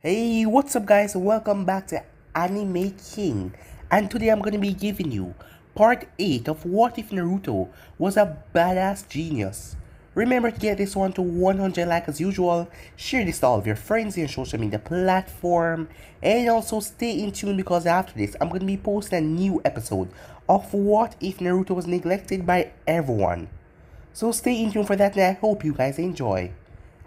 Hey, what's up guys? Welcome back to Anime King. And today I'm gonna be giving you part 8 of What If Naruto Was a Badass Genius. Remember to get this one to 100 likes as usual, share this to all of your friends in your social media platform, and also stay in tune because after this I'm gonna be posting a new episode of What If Naruto Was Neglected by Everyone. So stay in tune for that and I hope you guys enjoy.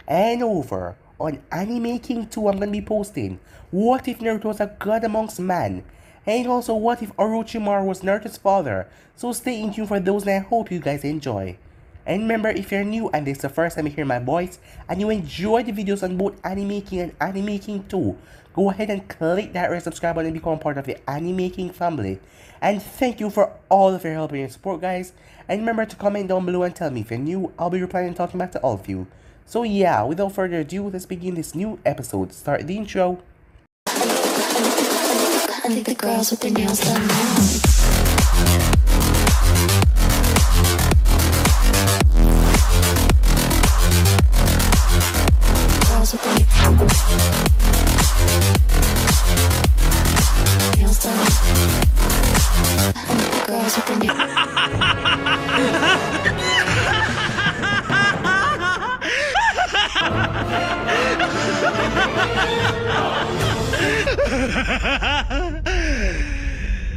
And over on Anime King 2, I'm gonna be posting What If Naruto was a god amongst man? And also What If Orochimaru was Naruto's father? So stay in tune for those and I hope you guys enjoy. And remember, if you're new and this is the first time you hear my voice and you enjoy the videos on both Anime King and Anime King 2, go ahead and click that red subscribe button and become part of the Anime King family. And thank you for all of your help and your support guys. And remember to comment down below and tell me if you're new, I'll be replying and talking back to all of you. So yeah, without further ado, let's begin this new episode. Start the intro. I think the girls with their nails done now. Girls with their nails done. I think the girls with their nails.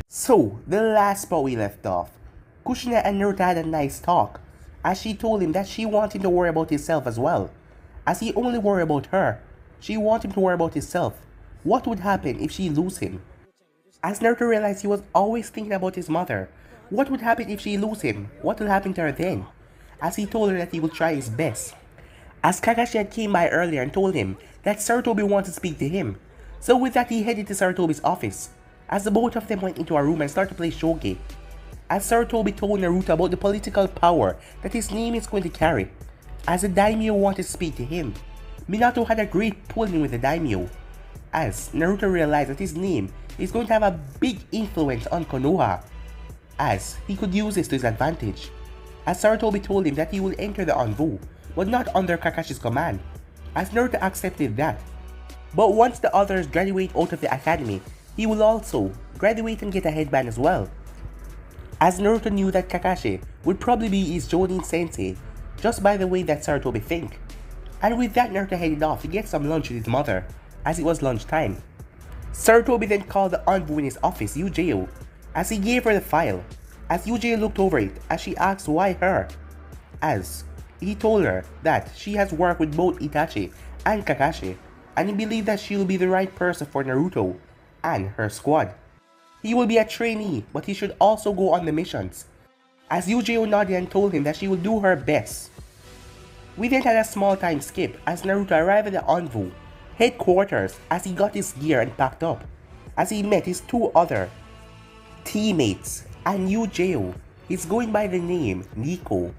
So, the last spot we left off, Kushina and Naruto had a nice talk, as she told him that she wanted him to worry about himself as well. As he only worried about her, she wanted him to worry about himself. What would happen if she lose him? As Naruto realized he was always thinking about his mother, what would happen if she lose him? What will happen to her then? As he told her that he would try his best. As Kakashi had came by earlier and told him that Sarutobi wanted to speak to him. So with that he headed to Sarutobi's office, as the both of them went into a room and started to play shogi. As Sarutobi told Naruto about the political power that his name is going to carry. As the daimyo wanted to speak to him, Minato had a great pull-in with the daimyo. As Naruto realized that his name is going to have a big influence on Konoha, as he could use this to his advantage. As Sarutobi told him that he will enter the Anvu, but not under Kakashi's command, as Naruto accepted that. But once the others graduate out of the academy, he will also graduate and get a headband as well. As Naruto knew that Kakashi would probably be his Jonin sensei, just by the way that Sarutobi think. And with that Naruto headed off to get some lunch with his mother, as it was lunchtime. Sarutobi then called the Anbu in his office, Yujiro, as he gave her the file, as Yujiro looked over it as she asked why her, as he told her that she has worked with both Itachi and Kakashi, and he believed that she will be the right person for Naruto and her squad. He will be a trainee, but he should also go on the missions, as Yujiro nodded and told him that she will do her best. We then had a small time skip as Naruto arrived at the Anvu headquarters as he got his gear and packed up, as he met his two other teammates, and Yujiro is going by the name Nico.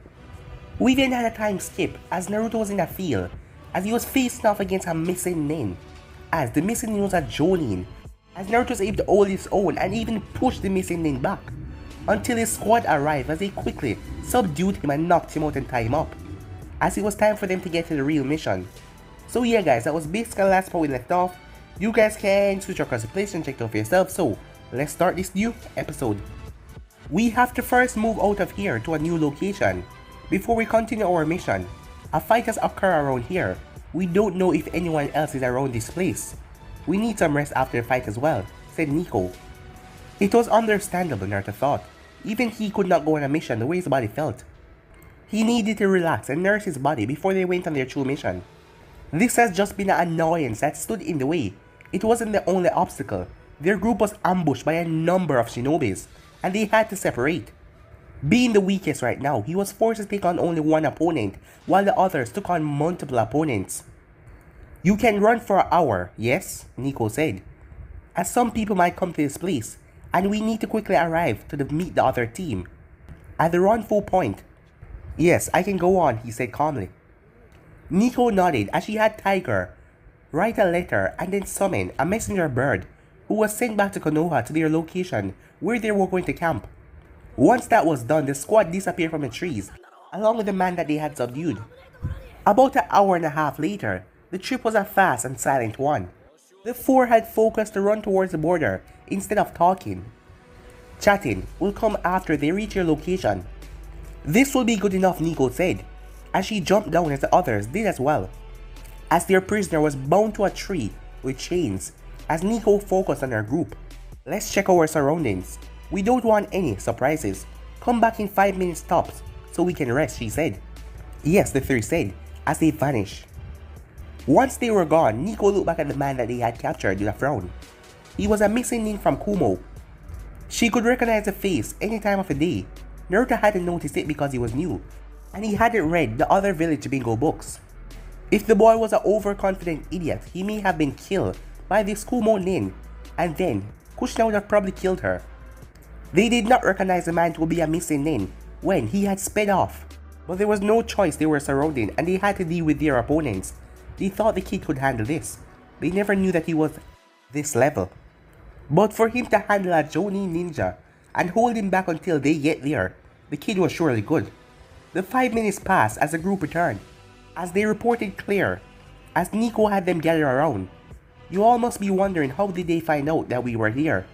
We then had a time skip as Naruto was in the field as he was facing off against a missing nin, as the missing nin was a Jonin, as Naruto was able to hold his own and even push the missing nin back, until his squad arrived as they quickly subdued him and knocked him out and tied him up, as it was time for them to get to the real mission. So yeah guys, that was basically the last part we left off. You guys can switch across the place and check it out for yourself, so let's start this new episode. We have to first move out of here to a new location. Before we continue our mission, a fight has occurred around here. We don't know if anyone else is around this place. We need some rest after the fight as well, said Nico. It was understandable, Naruto thought. Even he could not go on a mission the way his body felt. He needed to relax and nurse his body before they went on their true mission. This has just been an annoyance that stood in the way. It wasn't the only obstacle. Their group was ambushed by a number of shinobis, and they had to separate. Being the weakest right now, he was forced to take on only one opponent, while the others took on multiple opponents. You can run for an hour, yes? Nico said. As some people might come to this place, and we need to quickly arrive to meet the other team. At the rendezvous point. Yes, I can go on, he said calmly. Nico nodded as she had Tiger write a letter and then summon a messenger bird who was sent back to Konoha to their location where they were going to camp. Once that was done, the squad disappeared from the trees, along with the man that they had subdued. About an hour and a half later, the trip was a fast and silent one. The four had focused to run towards the border instead of talking. Chatting will come after they reach your location. This will be good enough, Nico said, as she jumped down as the others did as well, as their prisoner was bound to a tree with chains, as Nico focused on her group. Let's check our surroundings. We don't want any surprises. Come back in 5 minutes tops so we can rest, she said. Yes, the three said, as they vanished. Once they were gone, Nico looked back at the man that they had captured with a frown. He was a missing link from Kumo. She could recognize the face any time of the day. Naruto hadn't noticed it because he was new, and he hadn't read the other village bingo books. If the boy was an overconfident idiot, he may have been killed by this Kumo Nin, and then Kushina would have probably killed her. They did not recognize the man to be a missing Nin when he had sped off, but there was no choice. They were surrounded and they had to deal with their opponents. They thought the kid could handle this. They never knew that he was this level. But for him to handle a Jonin ninja and hold him back until they get there, the kid was surely good. The 5 minutes passed as the group returned, as they reported clear, as Nico had them gather around. You all must be wondering, how did they find out that we were here?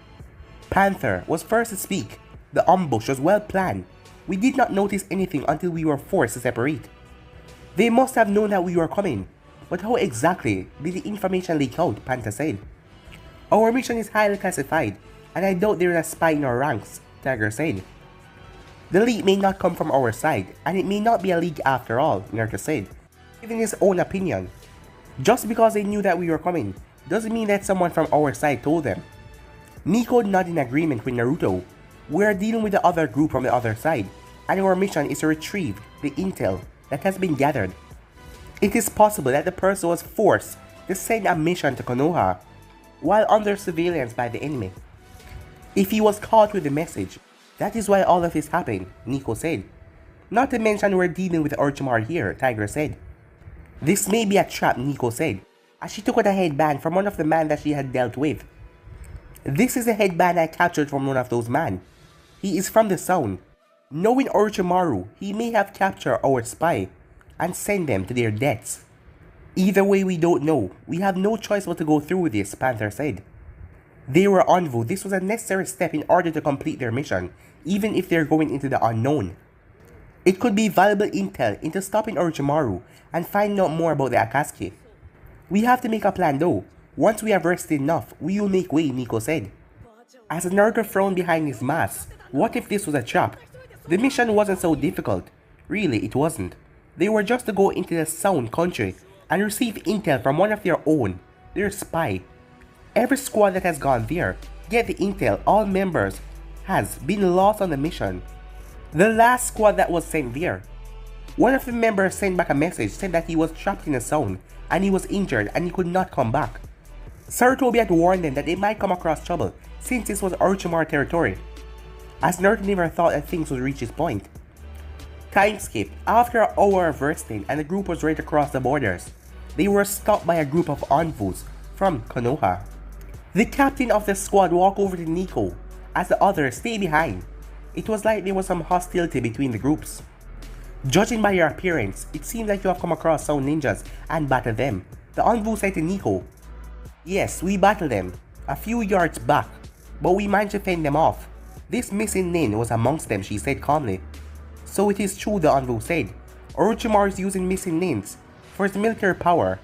Panther was first to speak. The ambush was well planned. We did not notice anything until we were forced to separate. They must have known that we were coming, but how exactly did the information leak out? Panther said. Our mission is highly classified, and I doubt there is a spy in our ranks, Tiger said. The leak may not come from our side, and it may not be a leak after all, Naruto said, giving his own opinion. Just because they knew that we were coming, doesn't mean that someone from our side told them. Nico nodded in agreement with Naruto. We are dealing with the other group from the other side, and our mission is to retrieve the intel that has been gathered. It is possible that the person was forced to send a mission to Konoha while under surveillance by the enemy. If he was caught with the message, that is why all of this happened, Nico said. Not to mention we're dealing with Orochimaru here, Tiger said. This may be a trap, Nico said, as she took out a headband from one of the men that she had dealt with. This is a headband I captured from one of those men. He is from the Sound. Knowing Orochimaru, he may have captured our spy and sent them to their deaths. Either way, we don't know. We have no choice but to go through with this, Panther said. They were envoy. This was a necessary step in order to complete their mission, even if they're going into the unknown. It could be valuable intel into stopping Orochimaru and finding out more about the Akatsuki. We have to make a plan though. Once we have rested enough, we will make way, Nico said. As Naruto frowned behind his mask, what if this was a trap? The mission wasn't so difficult. Really, it wasn't. They were just to go into the Sound country and receive intel from one of their own, their spy. Every squad that has gone there, get the intel all members, has been lost on the mission. The last squad that was sent there, one of the members sent back a message saying that he was trapped in a zone and he was injured and he could not come back. Sarutobi had warned them that they might come across trouble since this was Orochimaru territory, as Naruto never thought that things would reach this point. Time skip. After an hour of resting and the group was ready to cross the borders, they were stopped by a group of envoys from Konoha. The captain of the squad walked over to Nico as the others stayed behind. It was like there was some hostility between the groups. Judging by your appearance, it seems like you have come across some ninjas and battled them, the envoy said to Nico. Yes, we battled them a few yards back, but we managed to fend them off. This missing Nin was amongst them, she said calmly. So it is true, the envoy said. Orochimaru is using missing Nins for his military power.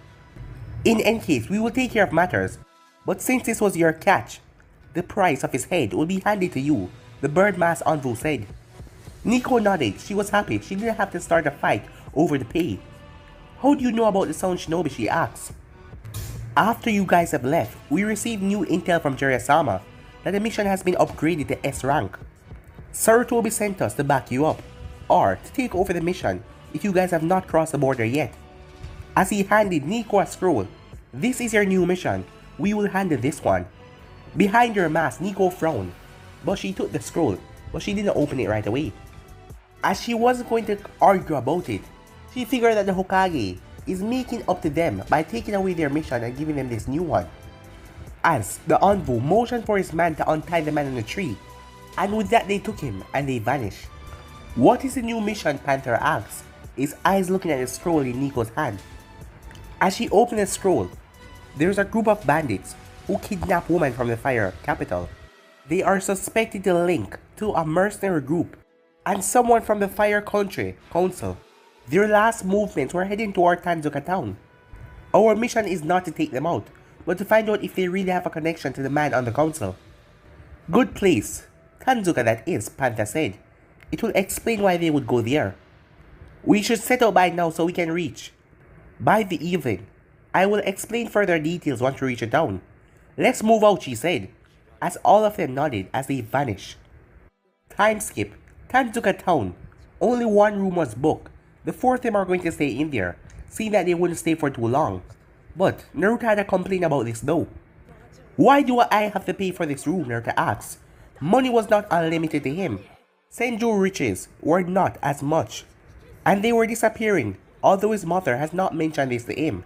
In any case, we will take care of matters, but since this was your catch, the price of his head will be handed to you, the Birdmask envoy said. Nico nodded. She was happy. She didn't have to start a fight over the pay. How do you know about the Sound Shinobi, she asked. After you guys have left, we received new intel from Jiraiya-sama that the mission has been upgraded to S rank. Sarutobi sent us to back you up, or to take over the mission if you guys have not crossed the border yet. As he handed Nico a scroll. This is your new mission. We will handle this one. Behind your mask, Nico frowned, but she took the scroll, but she didn't open it right away. As she wasn't going to argue about it, she figured that the Hokage is making up to them by taking away their mission and giving them this new one. As the envoy motioned for his man to untie the man on the tree, and with that they took him and they vanished. What is the new mission? Panther asked, his eyes looking at the scroll in Nico's hand. As she opened the scroll, There's a group of bandits who kidnap women from the fire capital. They are suspected to link to a mercenary group and someone from the Fire Country Council. Their last movements were heading toward Tanzuka town. Our mission is not to take them out, but to find out if they really have a connection to the man on the council. Good place. Tanzuka, that is, Pantha said. It will explain why they would go there. We should set out by now so we can reach. By the evening, I will explain further details once we reach the town. Let's move out, she said, as all of them nodded as they vanished. Time skip. Tanzuka town. Only one room was booked. The four of them are going to stay in there, seeing that they wouldn't stay for too long. But Naruto had a complaint about this though. Why do I have to pay for this room, Naruto asked. Money was not unlimited to him. Senju riches were not as much, and they were disappearing, although his mother has not mentioned this to him.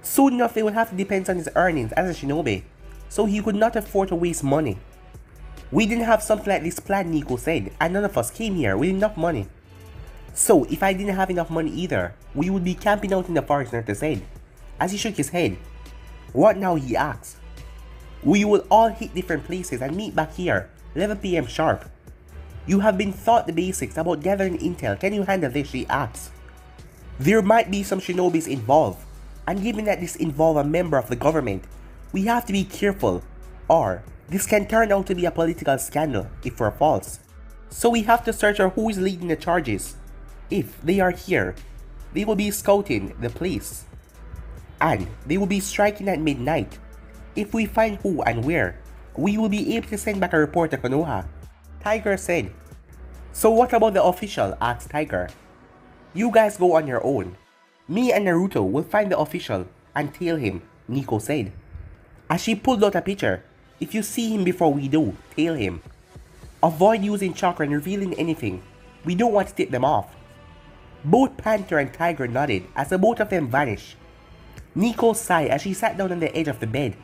Soon enough they would have to depend on his earnings as a shinobi, so he could not afford to waste money. We didn't have something like this planned, Nico said, and none of us came here with enough money. So if I didn't have enough money either, we would be camping out in the forest, Naruto said, as he shook his head. What now, he asked. We will all hit different places and meet back here, 11 PM sharp. You have been taught the basics about gathering intel, can you handle this, she asked. There might be some shinobis involved, and given that this involves a member of the government, we have to be careful, or this can turn out to be a political scandal if we're false. So we have to search for who is leading the charges. If they are here, they will be scouting the place, and they will be striking at midnight. If we find who and where, we will be able to send back a report to Konoha, Tiger said. So what about the official, asked Tiger. You guys go on your own. Me and Naruto will find the official and tail him, Nico said. As she pulled out a picture, if you see him before we do, tail him. Avoid using chakra and revealing anything. We don't want to tip them off. Both Panther and Tiger nodded as the both of them vanished. Nico sighed as she sat down on the edge of the bed.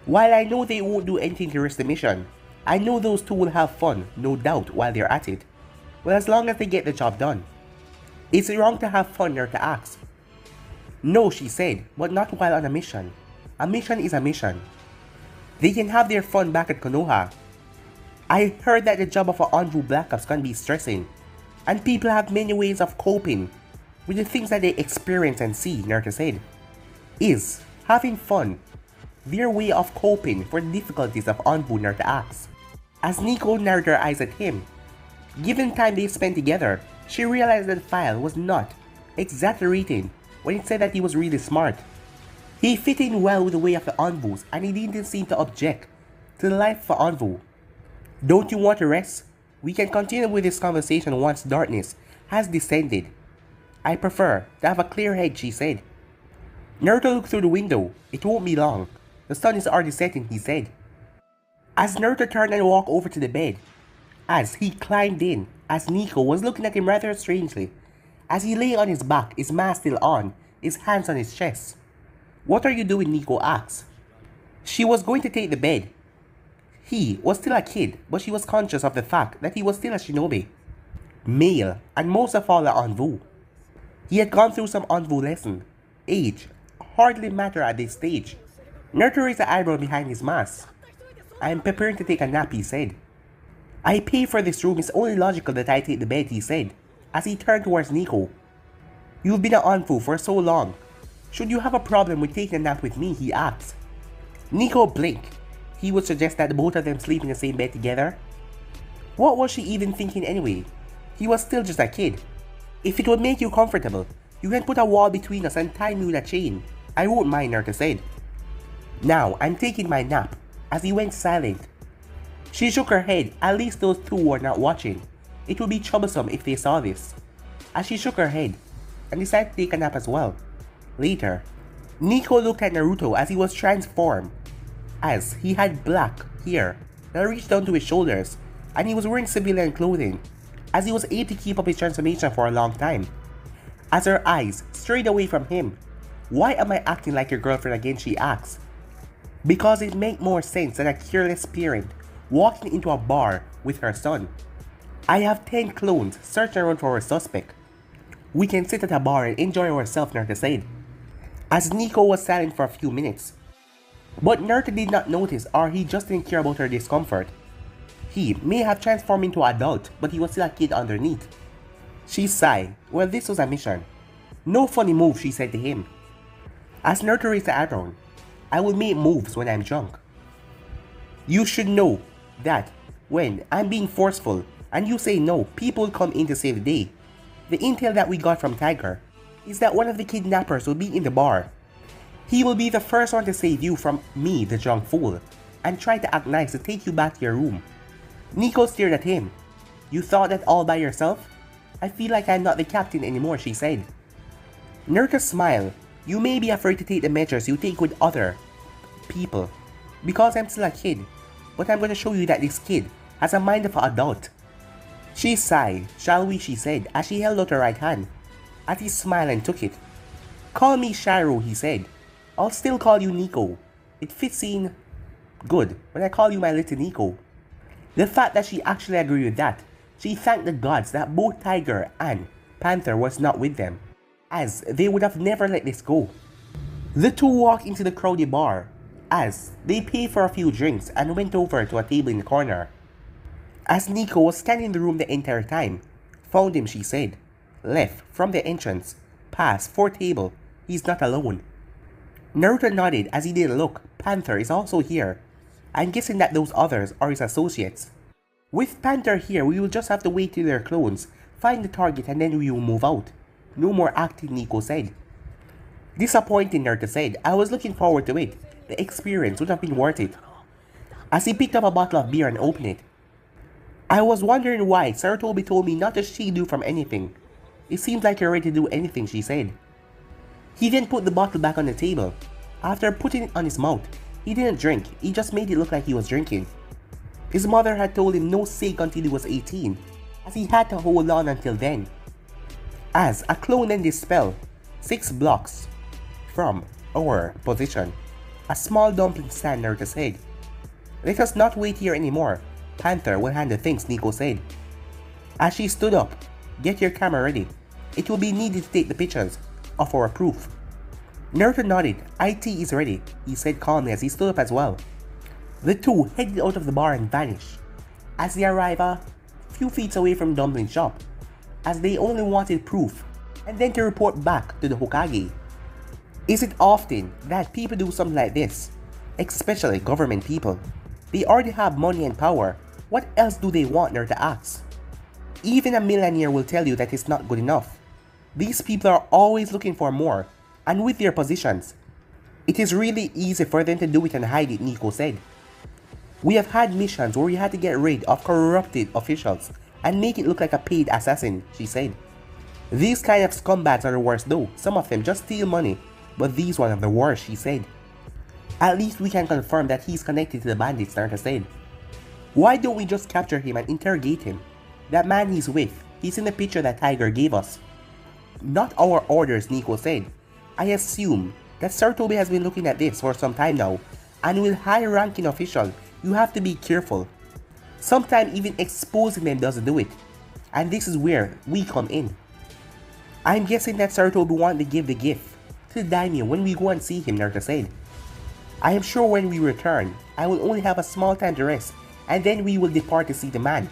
While I know they won't do anything to risk the mission, I know those two will have fun, no doubt, while they're at it. Well, as long as they get the job done. Is it wrong to have fun, Naruto asked. No, she said, but not while on a mission. A mission is a mission. They can have their fun back at Konoha. I heard that the job of an Anbu Black Ops can be stressing, and people have many ways of coping with the things that they experience and see, Naruto said. Is having fun their way of coping for the difficulties of Anbu, Naruto asked. As Nico narrowed her eyes at him, given time they spent together, she realized that the file was not exaggerating when it said that he was really smart. He fit in well with the way of the Anbus, and he didn't seem to object to the life of Anbu. Don't you want to rest? We can continue with this conversation once darkness has descended. I prefer to have a clear head, she said. Naruto looked through the window. It won't be long. The sun is already setting, he said. As Naruto turned and walked over to the bed, as he climbed in, as Nico was looking at him rather strangely, as he lay on his back, his mask still on, his hands on his chest. What are you doing, Nico asked. She was going to take the bed. He was still a kid, but she was conscious of the fact that he was still a shinobi. Male, and most of all a Anbu. He had gone through some Anbu lesson. Age hardly mattered at this stage. Naruto raised the eyebrow behind his mask. I am preparing to take a nap, he said. I pay for this room, it's only logical that I take the bed, he said, as he turned towards Nico. You've been an Anbu for so long. Should you have a problem with taking a nap with me, he asked. Nico blinked. He would suggest that both of them sleep in the same bed together. What was she even thinking anyway? He was still just a kid. If it would make you comfortable, you can put a wall between us and tie me with a chain. I won't mind, Naruto said. Now, I'm taking my nap, as he went silent. She shook her head, at least those two were not watching. It would be troublesome if they saw this. As she shook her head, and decided to take a nap as well. Later, Nico looked at Naruto as he was transformed, as he had black hair that reached down to his shoulders, and he was wearing civilian clothing, as he was able to keep up his transformation for a long time. As her eyes strayed away from him, why am I acting like your girlfriend again, she asked. Because it made more sense than a careless parent walking into a bar with her son. I have 10 clones searching around for a suspect. We can sit at a bar and enjoy ourselves, Naruto said. as Nico was silent for a few minutes. But Naruto did not notice, or he just didn't care about her discomfort. He may have transformed into an adult, but he was still a kid underneath. She sighed. Well, this was a mission. No funny move, she said to him. As Naruto raised the eyebrow, I will make moves when I'm drunk. You should know that when I'm being forceful and you say no, people will come in to save the day. The intel that we got from Tiger is that one of the kidnappers will be in the bar. He will be the first one to save you from me, the drunk fool, and try to act nice to take you back to your room. Nico stared at him. You thought that all by yourself? I feel like I'm not the captain anymore, she said. Naruto smiled. You may be afraid to take the measures you take with other people, because I'm still a kid, but I'm going to show you that this kid has a mind of an adult. She sighed. Shall we, she said, as she held out her right hand. As he smiled and took it. Call me Shiro, he said. I'll still call you Nico. It fits in good when I call you my little Nico. The fact that she actually agreed with that, she thanked the gods that both Tiger and Panther was not with them, as they would have never let this go. The two walked into the crowded bar, as they paid for a few drinks and went over to a table in the corner. As Nico was standing in the room the entire time, found him, she said. Left from the entrance, past 4th table, he's not alone. Naruto nodded as he didn't look. Panther is also here. I'm guessing that those others are his associates. With Panther here, we will just have to wait till they're clones, find the target, and then we will move out. No more acting, Nico said. Disappointing, Naruto said. I was looking forward to it. The experience would have been worth it. As he picked up a bottle of beer and opened it. I was wondering why Sarutobi told me not to shield you from anything. It seems like you're ready to do anything, she said. He then put the bottle back on the table. After putting it on his mouth, he didn't drink, he just made it look like he was drinking. His mother had told him no sake until he was 18, as he had to hold on until then. As a clone ended his spell, 6 blocks from our position, a small dumpling stand Naruto said. Let us not wait here anymore. Panther will handle things, Nico said. As she stood up, get your camera ready. It will be needed to take the pictures of our proof. Naruto nodded. IT is ready, he said calmly as he stood up as well. The two headed out of the bar and vanished. As they arrived a few feet away from Dumpling Shop, as they only wanted proof, and then to report back to the Hokage. Is it often that people do something like this? Especially government people. They already have money and power. What else do they want, Naruto asked. Even a millionaire will tell you that it's not good enough. These people are always looking for more, and with their positions, it is really easy for them to do it and hide it, Nico said. We have had missions where we had to get rid of corrupted officials and make it look like a paid assassin, she said. These kind of scumbags are the worst though. Some of them just steal money, but these one are the worst, she said. At least we can confirm that he's connected to the bandits, Naruto said. Why don't we just capture him and interrogate him? That man he's with, he's in the picture that Tiger gave us. Not our orders, Nico said. I assume that Sarutobi has been looking at this for some time now, and with high-ranking officials, you have to be careful. Sometimes even exposing them doesn't do it, and this is where we come in. I'm guessing that Sarutobi wanted to give the gift to the daimyo when we go and see him, Naruto said. I am sure when we return, I will only have a small time to rest, and then we will depart to see the man.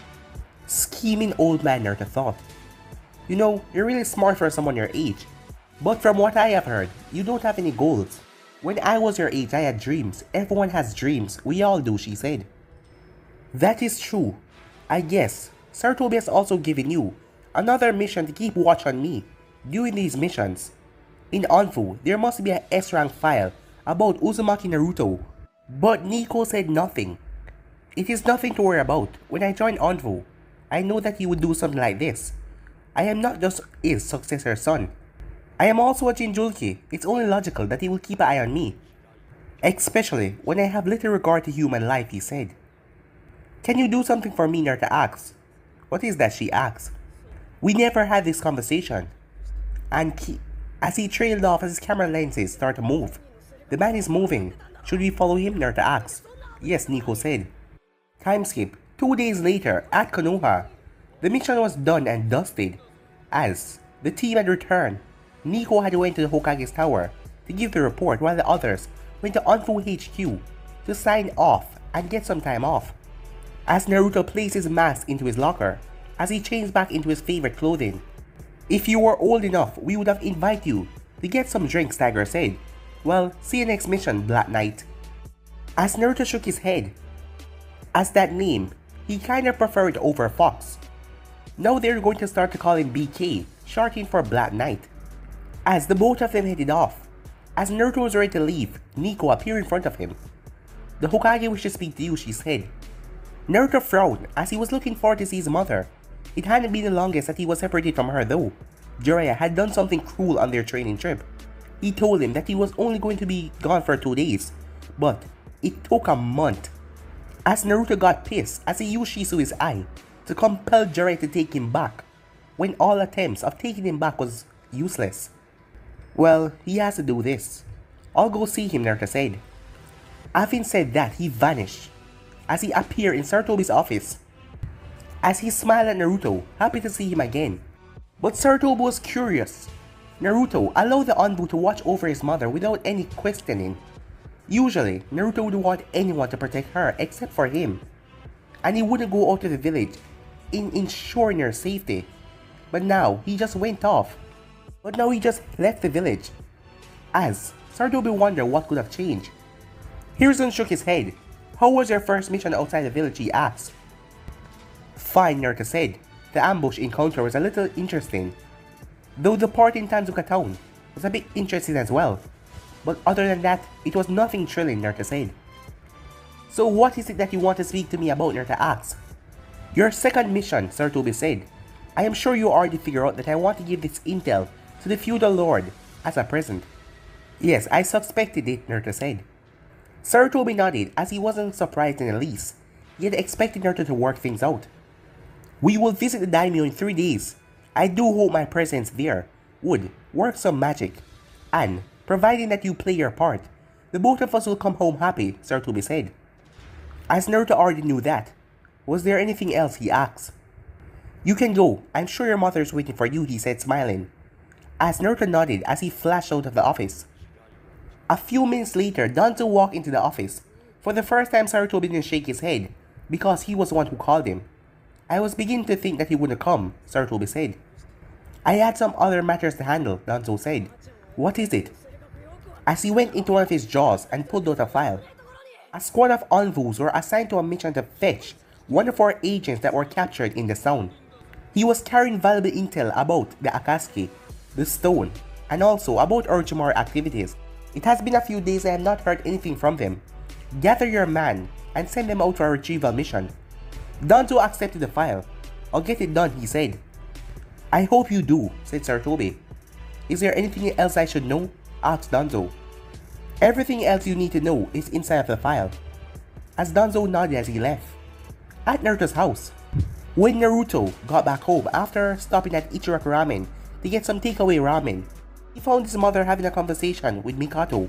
Scheming old man, Naruto thought. You know, you're really smart for someone your age. But from what I have heard, you don't have any goals. When I was your age, I had dreams. Everyone has dreams. We all do, she said. That is true. I guess Sarutobi has also given you another mission to keep watch on me during these missions. In Anfu, there must be a S-rank file about Uzumaki Naruto. But Nico said nothing. It is nothing to worry about. When I joined Anfu, I know that he would do something like this. I am not just his successor son. I am also a Jinjulki. It's only logical that he will keep an eye on me. Especially when I have little regard to human life, he said. Can you do something for me, Naruto asked. What is that, she asked. We never had this conversation. And as he trailed off as his camera lenses started to move. The man is moving. Should we follow him, Naruto asked. Yes, Nico said. Time skip. 2 days later, at Konoha. The mission was done and dusted. As the team had returned, Nico had went to the Hokage's tower to give the report while the others went to Onfu HQ to sign off and get some time off. As Naruto placed his mask into his locker, as he changed back into his favorite clothing. If you were old enough, we would have invited you to get some drinks, Tiger said. Well, see you next mission, Black Knight. As Naruto shook his head, as that name, he kinda preferred over Fox. Now they're going to start to call him BK, shortened for Black Knight. As the both of them headed off, as Naruto was ready to leave, Nico appeared in front of him. The Hokage wished to speak to you, she said. Naruto frowned as he was looking forward to see his mother. It hadn't been the longest that he was separated from her though. Jiraiya had done something cruel on their training trip. He told him that he was only going to be gone for 2 days, but it took a month. As Naruto got pissed as he used Shisui's eye to compel Jiraiya to take him back, when all attempts of taking him back was useless. Well, he has to do this. I'll go see him, Naruto said. Having said that, he vanished as he appeared in Sarutobi's office. As he smiled at Naruto, happy to see him again. But Sarutobi was curious. Naruto allowed the Anbu to watch over his mother without any questioning. Usually, Naruto would want anyone to protect her except for him. And he wouldn't go out to the village in ensuring her safety. But now, he just went off. But now he just left the village. As Sarutobi wondered what could have changed. Hiruzen shook his head. How was your first mission outside the village, he asked. Fine, Naruto said. The ambush encounter was a little interesting. Though the part in Tanzuka town was a bit interesting as well. But other than that, it was nothing thrilling, Naruto said. So what is it that you want to speak to me about, Naruto asked. Your second mission, Sarutobi said. I am sure you already figured out that I want to give this intel to the feudal lord as a present. Yes, I suspected it, Naruto said. Sarutobi nodded as he wasn't surprised in the least, yet expected Naruto to work things out. We will visit the daimyo in 3 days. I do hope my presence there would work some magic. And, providing that you play your part, the both of us will come home happy, Sarutobi said. As Naruto already knew that, was there anything else, he asked. You can go, I'm sure your mother is waiting for you, he said smiling. As Naruto nodded as he flashed out of the office. A few minutes later, Danzo walked into the office. For the first time, Sarutobi didn't shake his head, because he was the one who called him. I was beginning to think that he wouldn't come, Sarutobi said. I had some other matters to handle, Danzo said. What is it? As he went into one of his jaws and pulled out a file. A squad of envoys were assigned to a mission to fetch one of our agents that were captured in the town. He was carrying valuable intel about the Akatsuki, the stone, and also about Orochimaru activities. It has been a few days I have not heard anything from them. Gather your man and send them out for a retrieval mission. Danzo accepted the file. I'll get it done, he said. I hope you do, said Sarutobi. Is there anything else I should know? Asked Danzo. Everything else you need to know is inside of the file. As Danzo nodded as he left. At Naruto's house. When Naruto got back home after stopping at Ichiraku Ramen to get some takeaway ramen, he found his mother having a conversation with Mikato.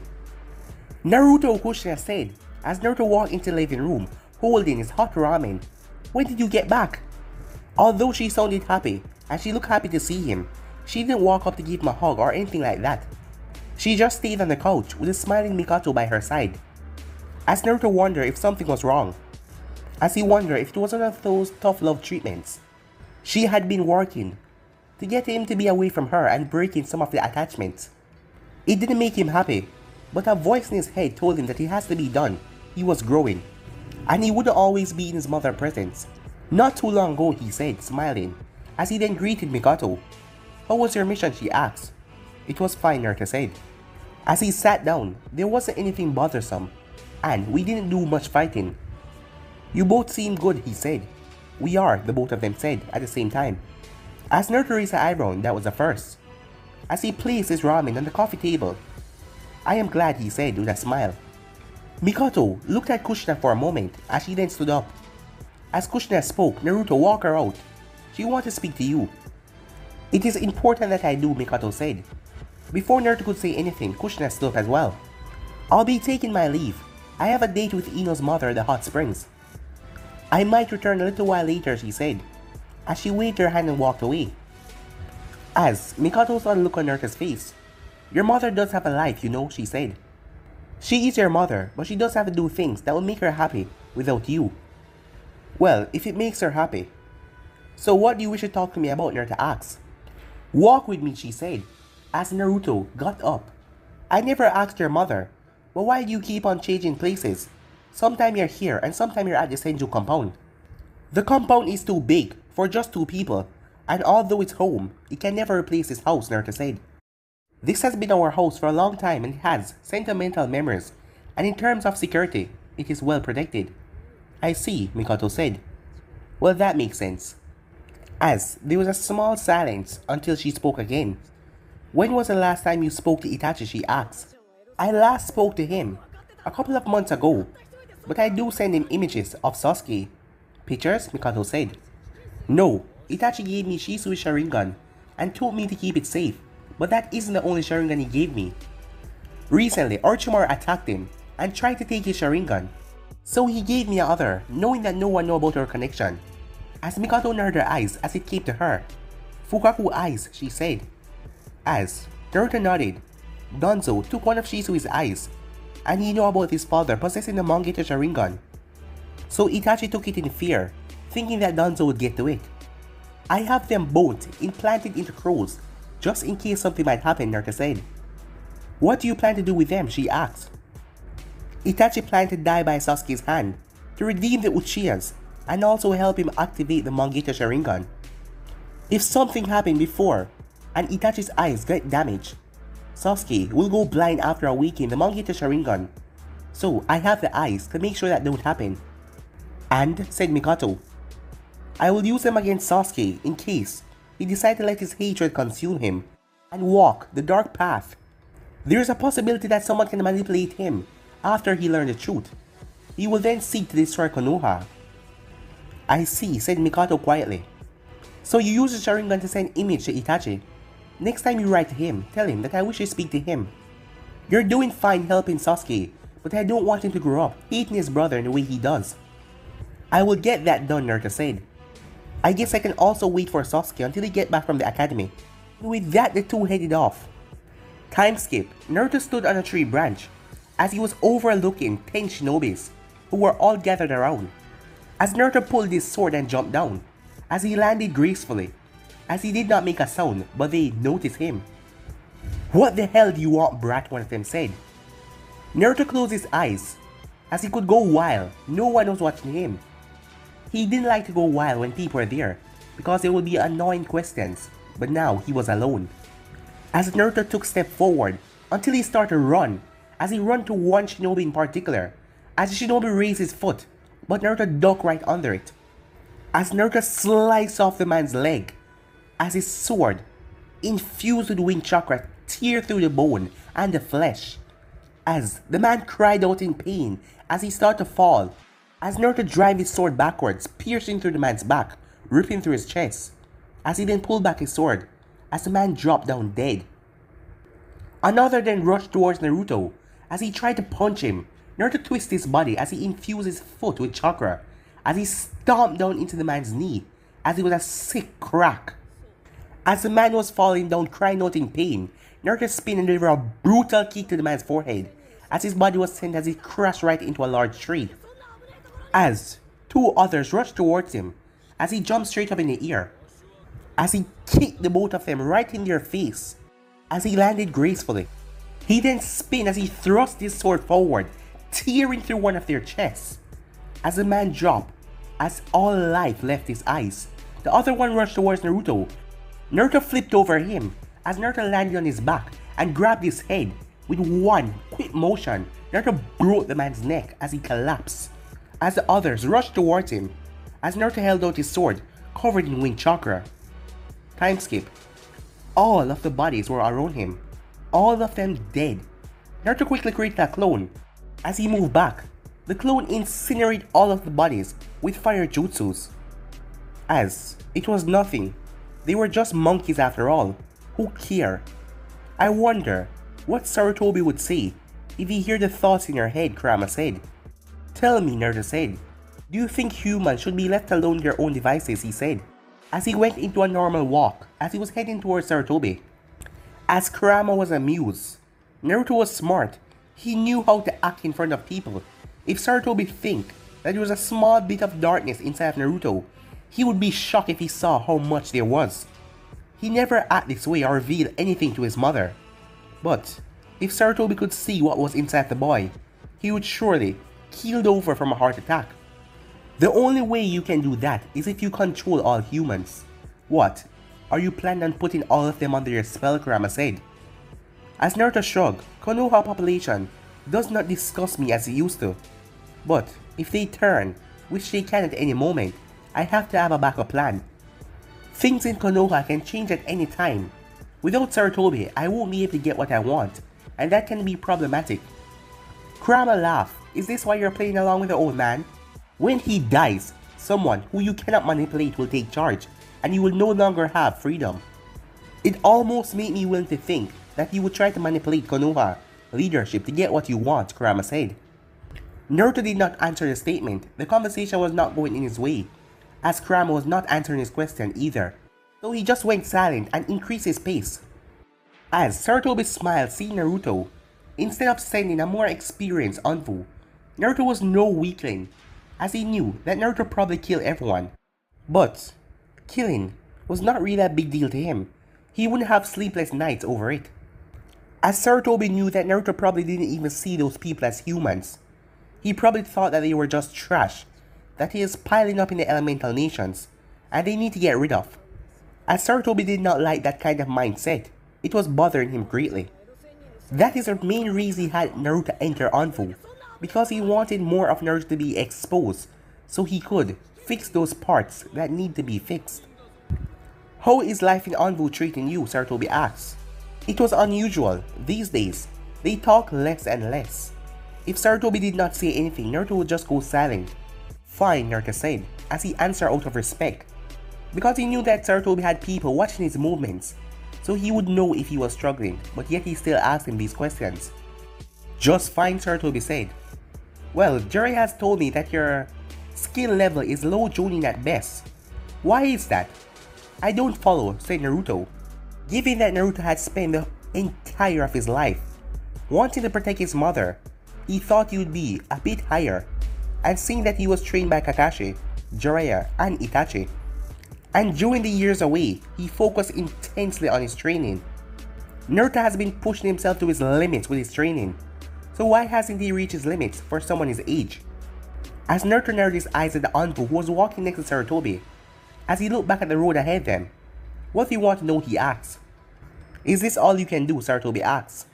Naruto, Kushina said as Naruto walked into the living room holding his hot ramen. When did you get back? Although she sounded happy and she looked happy to see him, she didn't walk up to give him a hug or anything like that. She just stayed on the couch with a smiling Mikato by her side. As Naruto wondered if something was wrong. As he wondered if it was one of those tough love treatments. She had been working to get him to be away from her and breaking some of the attachments. It didn't make him happy, but a voice in his head told him that it has to be done. He was growing, and he wouldn't always be in his mother's presence. Not too long ago, he said, smiling, as he then greeted Mikato. How was your mission, she asked. It was fine, Naruto said. As he sat down, there wasn't anything bothersome, and we didn't do much fighting. You both seem good, he said. We are, the both of them said, at the same time. As Naruto raised an eyebrow, that was the first. As he placed his ramen on the coffee table. I am glad, he said with a smile. Mikato looked at Kushina for a moment as she then stood up. As Kushina spoke, Naruto walked her out. She wanted to speak to you. It is important that I do, Mikato said. Before Naruto could say anything, Kushina stood up as well. I'll be taking my leave. I have a date with Ino's mother at the hot springs. I might return a little while later, she said, as she waved her hand and walked away. As Mikato saw the look on Naruto's face, Your mother does have a life, you know, she said. She is your mother, but she does have to do things that will make her happy without you. Well, if it makes her happy. So what do you wish to talk to me about? Naruto asked. Walk with me, she said, as Naruto got up. I never asked your mother, but why do you keep on changing places? Sometime you're here and sometime you're at the Senju compound. The compound is too big for just 2 people, and although it's home, it can never replace this house, Naruto said. This has been our house for a long time and it has sentimental memories, and in terms of security, it is well protected. I see, Mikoto said. Well, that makes sense. As there was a small silence until she spoke again. When was the last time you spoke to Itachi? She asked. I last spoke to him a couple of months ago, but I do send him images of Sasuke. Pictures? Mikoto said. No, Itachi gave me Shisui's Sharingan and told me to keep it safe, but that isn't the only Sharingan he gave me. Recently, Orochimaru attacked him and tried to take his Sharingan, so he gave me another, knowing that no one knew about our connection. As Mikoto narrowed her eyes as it came to her. Fukaku eyes, she said. As Naruto nodded, Danzo took one of Shisui's eyes, and he knew about his father possessing the Mangekyo Sharingan. So Itachi took it in fear, thinking that Danzo would get to it. I have them both implanted into crows, just in case something might happen, Naruto said. What do you plan to do with them? She asked. Itachi planned to die by Sasuke's hand, to redeem the Uchihas, and also help him activate the Mangekyo Sharingan. If something happened before, and Itachi's eyes get damaged, Sasuke will go blind after awakening the Mangekyo Sharingan. So I have the eyes to make sure that don't happen. And, said Mikoto, I will use them against Sasuke in case he decides to let his hatred consume him and walk the dark path. There is a possibility that someone can manipulate him after he learned the truth. He will then seek to destroy Konoha. I see, said Mikoto quietly. So you use the Sharingan to send image to Itachi. Next time you write to him, tell him that I wish to speak to him. You're doing fine helping Sasuke, but I don't want him to grow up hating his brother in the way he does. I will get that done, Naruto said. I guess I can also wait for Sasuke until he gets back from the academy. And with that, the two headed off. Time skip. Naruto stood on a tree branch as he was overlooking 10 shinobis who were all gathered around. As Naruto pulled his sword and jumped down, as he landed gracefully, as he did not make a sound, but they noticed him. What the hell do you want, brat? One of them said. Naruto closed his eyes, as he could go wild. No one was watching him. He didn't like to go wild when people were there, because there would be annoying questions, but now he was alone. As Naruto took a step forward, until he started to run, as he ran to one shinobi in particular, as the shinobi raised his foot, but Naruto ducked right under it. As Naruto sliced off the man's leg, as his sword, infused with wind chakra, tear through the bone and the flesh. As the man cried out in pain as he started to fall, as Naruto drive his sword backwards, piercing through the man's back, ripping through his chest, as he then pulled back his sword, as the man dropped down dead. Another then rushed towards Naruto, as he tried to punch him. Naruto twisted his body as he infused his foot with chakra, as he stomped down into the man's knee, as it was a sick crack. As the man was falling down crying out in pain, Naruto spun and delivered a brutal kick to the man's forehead, as his body was sent as he crashed right into a large tree. As 2 others rushed towards him, as he jumped straight up in the air, as he kicked the both of them right in their face, as he landed gracefully. He then spun as he thrust his sword forward, tearing through one of their chests. As the man dropped, as all life left his eyes, the other one rushed towards Naruto. Naruto flipped over him, as Naruto landed on his back and grabbed his head. With one quick motion, Naruto broke the man's neck as he collapsed. As the others rushed towards him, as Naruto held out his sword, covered in wind chakra. Time skip. All of the bodies were around him, all of them dead. Naruto quickly created a clone. As he moved back, the clone incinerated all of the bodies with fire jutsus. As it was nothing, they were just monkeys after all. Who care? I wonder what Sarutobi would say if he heard the thoughts in your head, Kurama said. Tell me, Naruto said. Do you think humans should be left alone to their own devices, he said, as he went into a normal walk as he was heading towards Sarutobi. As Kurama was amused, Naruto was smart. He knew how to act in front of people. If Sarutobi think that there was a small bit of darkness inside of Naruto, he would be shocked if he saw how much there was. He never acted this way or revealed anything to his mother. But if Sarutobi could see what was inside the boy, he would surely keeled over from a heart attack. The only way you can do that is if you control all humans. What? Are you planning on putting all of them under your spell, Kurama said. As Naruto shrugged, Konoha population does not disgust me as it used to. But if they turn, which they can at any moment, I have to have a backup plan. Things in Konoha can change at any time. Without Sarutobi, I won't be able to get what I want, and that can be problematic. Kurama laughed. Is this why you're playing along with the old man? When he dies, someone who you cannot manipulate will take charge, and you will no longer have freedom. It almost made me willing to think that you would try to manipulate Konoha leadership to get what you want, Kurama said. Naruto did not answer the statement. The conversation was not going in his way, as Kurama was not answering his question either. So he just went silent and increased his pace. As Sarutobi smiled seeing Naruto, instead of sending a more experienced Anfu, Naruto was no weakling, as he knew that Naruto probably killed everyone. But killing was not really a big deal to him. He wouldn't have sleepless nights over it. As Sarutobi knew that Naruto probably didn't even see those people as humans. He probably thought that they were just trash, that he is piling up in the elemental nations, and they need to get rid of. As Sarutobi did not like that kind of mindset, it was bothering him greatly. That is the main reason he had Naruto enter Anfu, because he wanted more of Naruto to be exposed, so he could fix those parts that need to be fixed. How is life in Anfu treating you? Sarutobi asked. It was unusual. These days, they talk less and less. If Sarutobi did not say anything, Naruto would just go silent. Fine, Naruto said, as he answered out of respect. Because he knew that Sarutobi had people watching his movements, so he would know if he was struggling, but yet he still asked him these questions. Just fine, Sarutobi said. Well, Jiraiya has told me that your skill level is low Jonin at best. Why is that? I don't follow, said Naruto. Given that Naruto had spent the entire of his life wanting to protect his mother, he thought he would be a bit higher, and seeing that he was trained by Kakashi, Jiraiya, and Itachi. And during the years away, he focused intensely on his training. Naruto has been pushing himself to his limits with his training, so why hasn't he reached his limits for someone his age? As Naruto narrowed his eyes at the Anbu who was walking next to Sarutobi, as he looked back at the road ahead of them, what do you want to know? He asked. Is this all you can do? Sarutobi asked.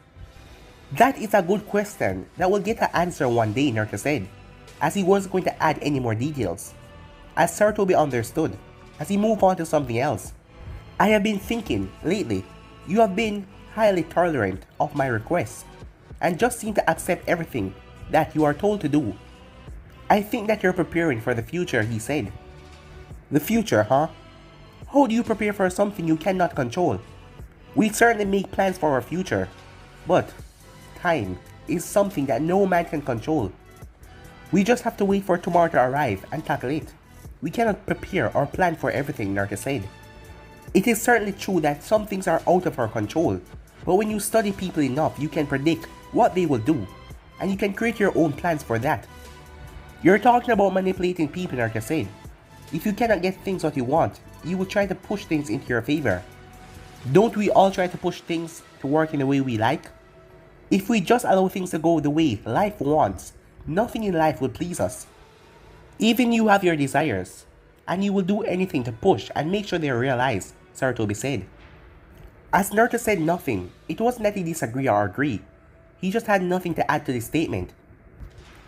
That is a good question that will get an answer one day, Naruto said, as he wasn't going to add any more details. As Sarutobi understood, as he moved on to something else. I have been thinking, lately, you have been highly tolerant of my requests, and just seem to accept everything that you are told to do. I think that you're preparing for the future, he said. The future, huh? How do you prepare for something you cannot control? We certainly make plans for our future, but time is something that no man can control. We just have to wait for tomorrow to arrive and tackle it. We cannot prepare or plan for everything, Naruto said. It is certainly true that some things are out of our control, but when you study people enough, you can predict what they will do, and you can create your own plans for that. You're talking about manipulating people, Naruto said. If you cannot get things what you want, you will try to push things into your favor. Don't we all try to push things to work in the way we like? If we just allow things to go the way life wants, nothing in life will please us. Even you have your desires, and you will do anything to push and make sure they are realized, Sarutobi said. As Naruto said nothing, it wasn't that he disagreed or agreed. He just had nothing to add to this statement.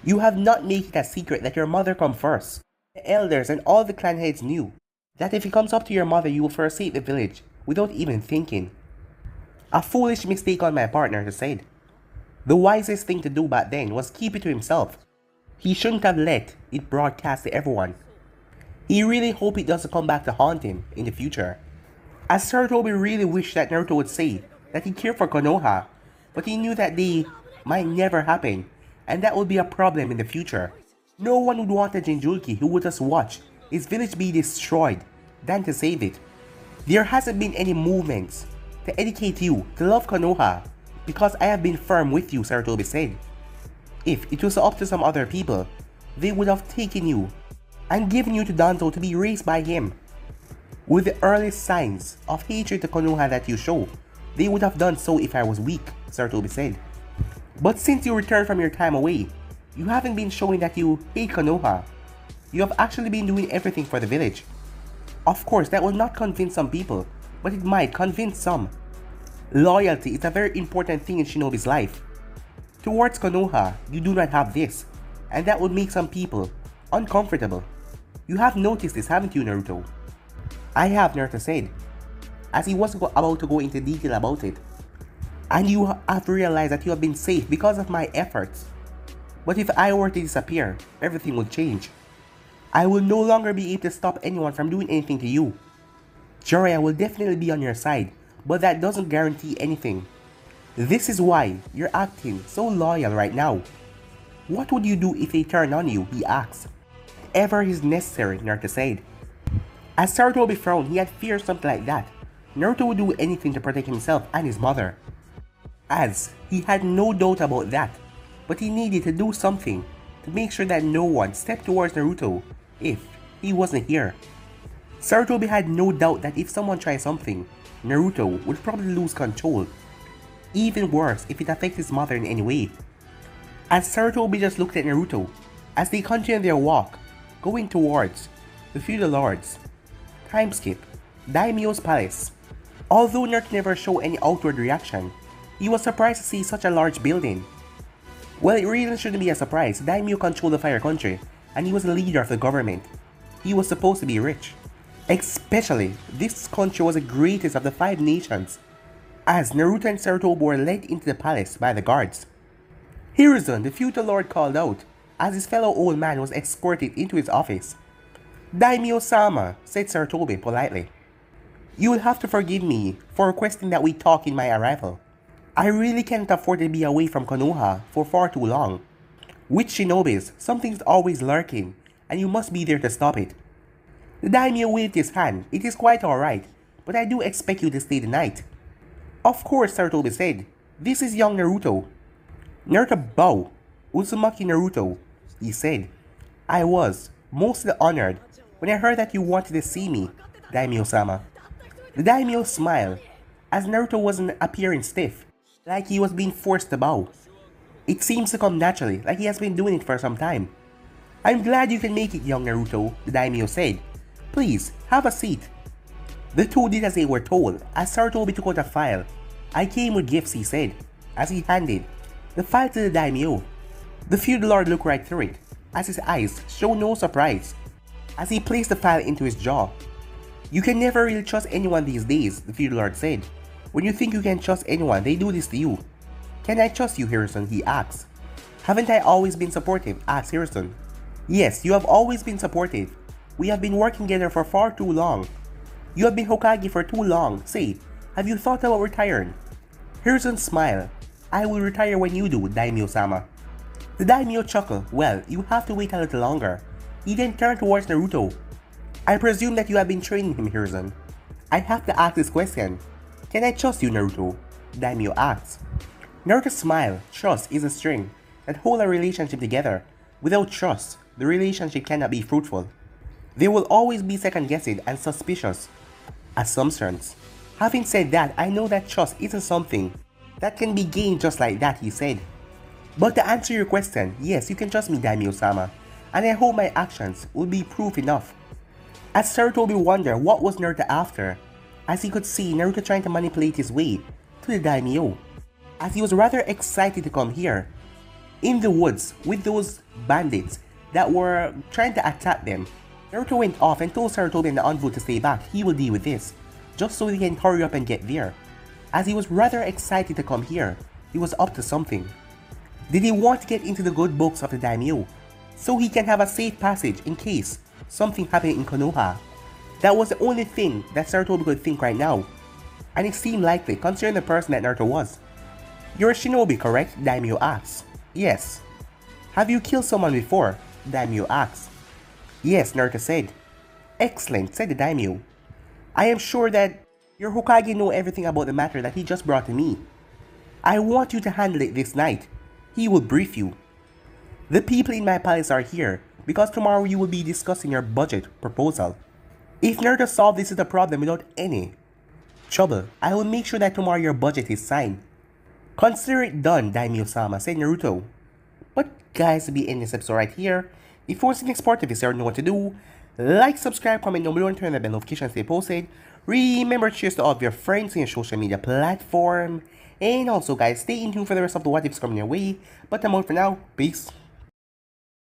You have not made it a secret that your mother come first. The elders and all the clan heads knew that if it comes up to your mother, you will forsake the village without even thinking. A foolish mistake on my part, Naruto said. The wisest thing to do back then was keep it to himself. He shouldn't have let it broadcast to everyone. He really hoped it doesn't come back to haunt him in the future. As Sarutobi really wished that Naruto would say that he cared for Konoha, but he knew that they might never happen, and that would be a problem in the future. No one would want a Jinchuriki who would just watch his village be destroyed than to save it. There hasn't been any movements to educate you to love Konoha, because I have been firm with you, Sarutobi said. If it was up to some other people, they would have taken you and given you to Danzo to be raised by him. With the earliest signs of hatred to Konoha that you show, they would have done so if I was weak, Sarutobi said. But since you returned from your time away, you haven't been showing that you hate Konoha. You have actually been doing everything for the village. Of course, that will not convince some people, but it might convince some. Loyalty is a very important thing in Shinobi's life. Towards Konoha, you do not have this, and that would make some people uncomfortable. You have noticed this, haven't you, Naruto? I have, Naruto said, as he was about to go into detail about it. And you have realized that you have been safe because of my efforts. But if I were to disappear, everything would change. I will no longer be able to stop anyone from doing anything to you. Jiraiya will definitely be on your side, but that doesn't guarantee anything. This is why you're acting so loyal right now. What would you do if they turn on you, he asked. Whatever is necessary, Naruto said. As Sarutobi frowned, he had feared something like that. Naruto would do anything to protect himself and his mother. As he had no doubt about that, but he needed to do something to make sure that no one stepped towards Naruto if he wasn't here. Sarutobi had no doubt that if someone tried something, Naruto would probably lose control. Even worse if it affects his mother in any way. As Sarutobi just looked at Naruto as they continued their walk, going towards the feudal lords. Time skip. Daimyo's palace. Although Naruto never showed any outward reaction, he was surprised to see such a large building. Well, it really shouldn't be a surprise. Daimyo controlled the Fire Country, and he was the leader of the government. He was supposed to be rich. Especially, this country was the greatest of the 5 nations. As Naruto and Sarutobi were led into the palace by the guards. Hiruzen, the feudal lord, called out as his fellow old man was escorted into his office. Daimyo-sama, said Sarutobi politely. You will have to forgive me for requesting that we talk in my arrival. I really can't afford to be away from Konoha for far too long. With shinobis, something's always lurking, and you must be there to stop it. The daimyo waved his hand. It is quite alright, but I do expect you to stay the night. Of course, Sarutobi said. This is young Naruto. Naruto bowed. Uzumaki Naruto, he said. I was mostly honored when I heard that you wanted to see me, Daimyo-sama. The daimyo smiled, as Naruto wasn't appearing stiff, like he was being forced to bow. It seems to come naturally, like he has been doing it for some time. I'm glad you can make it, young Naruto, the daimyo said. Please, have a seat. The two did as they were told, as Sarutobi took out a file. I came with gifts, he said, as he handed the file to the daimyo. The feudal lord looked right through it, as his eyes showed no surprise, as he placed the file into his jaw. You can never really trust anyone these days, the feudal lord said. When you think you can trust anyone, they do this to you. Can I trust you, Hiruzen? He asked. Haven't I always been supportive? Asked Hiruzen. Yes, you have always been supportive. We have been working together for far too long. You have been Hokage for too long. Say, have you thought about retiring? Hiruzen smiled. I will retire when you do, Daimyo-sama. The daimyo chuckled. Well, you have to wait a little longer. He then turned towards Naruto. I presume that you have been training him, Hiruzen. I have to ask this question. Can I trust you, Naruto? Daimyo asked. Naruto smiled. Trust is a string that hold a relationship together. Without trust, the relationship cannot be fruitful. There will always be second guessing and suspicious assumptions. Having said that, I know that trust isn't something that can be gained just like that, he said. But to answer your question, yes, you can trust me, Daimyo-sama, and I hope my actions will be proof enough. As Sarutobi wondered what was Naruto after, as he could see Naruto trying to manipulate his way to the daimyo, as he was rather excited to come here, in the woods with those bandits that were trying to attack them. Naruto went off and told Sarutobi and the envoy to stay back. He will deal with this, just so he can hurry up and get there. As he was rather excited to come here, he was up to something. Did he want to get into the good books of the daimyo, so he can have a safe passage in case something happened in Konoha? That was the only thing that Sarutobi could think right now, and it seemed likely considering the person that Naruto was. You're a shinobi, correct? Daimyo asked. Yes. Have you killed someone before? Daimyo asked. Yes, Naruto said. Excellent, said the daimyo. I am sure that Your Hokage know everything about the matter that he just brought to me. I want you to handle it this night. He will brief you. The people in my palace are here because tomorrow you will be discussing your budget proposal. If Naruto solves this is a problem without any trouble, I will make sure that tomorrow your budget is signed. Consider it done, Daimyo-sama, said Naruto. But guys, to be in this episode right here, if you want to see the next part of this, you already know what to do. Like, subscribe, comment down below, and turn on the bell notifications to stay posted. Remember to share to all of your friends in your social media platform. And also guys, stay in tune for the rest of the what ifs coming your way. But I'm out for now. Peace.